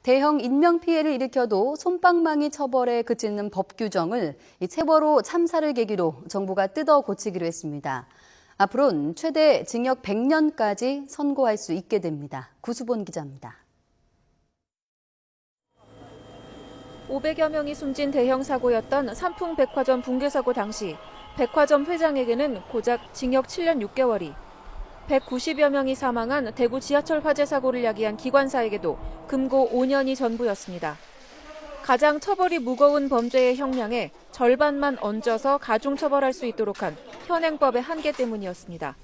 대형 인명피해를 일으켜도 솜방망이 처벌에 그치는 법 규정을 세월호 참사를 계기로 정부가 뜯어 고치기로 했습니다. 앞으로는 최대 징역 100년까지 선고할 수 있게 됩니다. 구수본 기자입니다. 500여 명이 숨진 대형 사고였던 삼풍백화점 붕괴 사고 당시 백화점 회장에게는 고작 징역 7년 6개월이, 190여 명이 사망한 대구 지하철 화재 사고를 야기한 기관사에게도 금고 5년이 전부였습니다. 가장 처벌이 무거운 범죄의 형량에 절반만 얹어서 가중처벌할 수 있도록 한 현행법의 한계 때문이었습니다.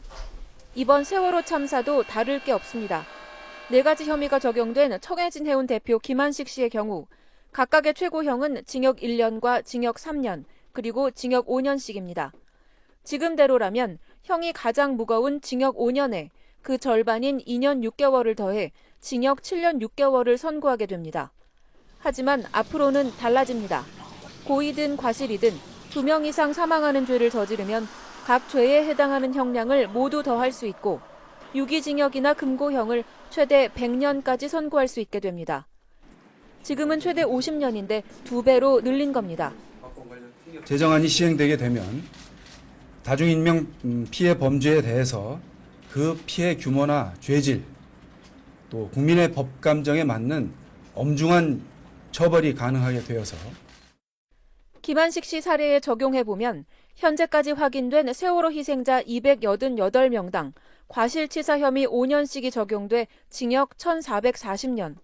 이번 세월호 참사도 다를 게 없습니다. 4가지 혐의가 적용된 청해진 해운 대표 김한식 씨의 경우 각각의 최고형은 징역 1년과 징역 3년, 그리고 징역 5년씩입니다. 지금대로라면 형이 가장 무거운 징역 5년에 그 절반인 2년 6개월을 더해 징역 7년 6개월을 선고하게 됩니다. 하지만 앞으로는 달라집니다. 고의든 과실이든 2명 이상 사망하는 죄를 저지르면 각 죄에 해당하는 형량을 모두 더할 수 있고 유기징역이나 금고형을 최대 100년까지 선고할 수 있게 됩니다. 지금은 최대 50년인데 2배로 늘린 겁니다. 제정안이 시행되게 되면 다중인명 피해 범죄에 대해서 그 피해 규모나 죄질, 또 국민의 법 감정에 맞는 엄중한 처벌이 가능하게 되어서 김한식 씨 사례에 적용해보면 현재까지 확인된 세월호 희생자 288명당 과실치사 혐의 5년씩이 적용돼 징역 1,440년.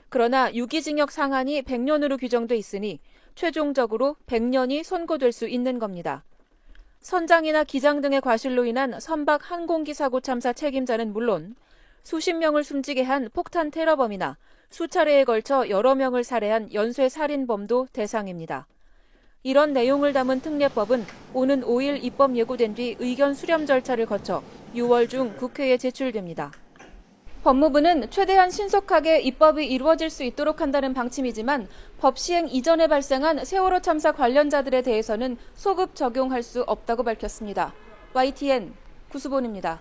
그러나 유기징역 상한이 100년으로 규정돼 있으니 최종적으로 100년이 선고될 수 있는 겁니다. 선장이나 기장 등의 과실로 인한 선박 항공기 사고 참사 책임자는 물론 수십 명을 숨지게 한 폭탄 테러범이나 수차례에 걸쳐 여러 명을 살해한 연쇄 살인범도 대상입니다. 이런 내용을 담은 특례법은 오는 5일 입법 예고된 뒤 의견 수렴 절차를 거쳐 6월 중 국회에 제출됩니다. 법무부는 최대한 신속하게 입법이 이루어질 수 있도록 한다는 방침이지만 법 시행 이전에 발생한 세월호 참사 관련자들에 대해서는 소급 적용할 수 없다고 밝혔습니다. YTN 구수본입니다.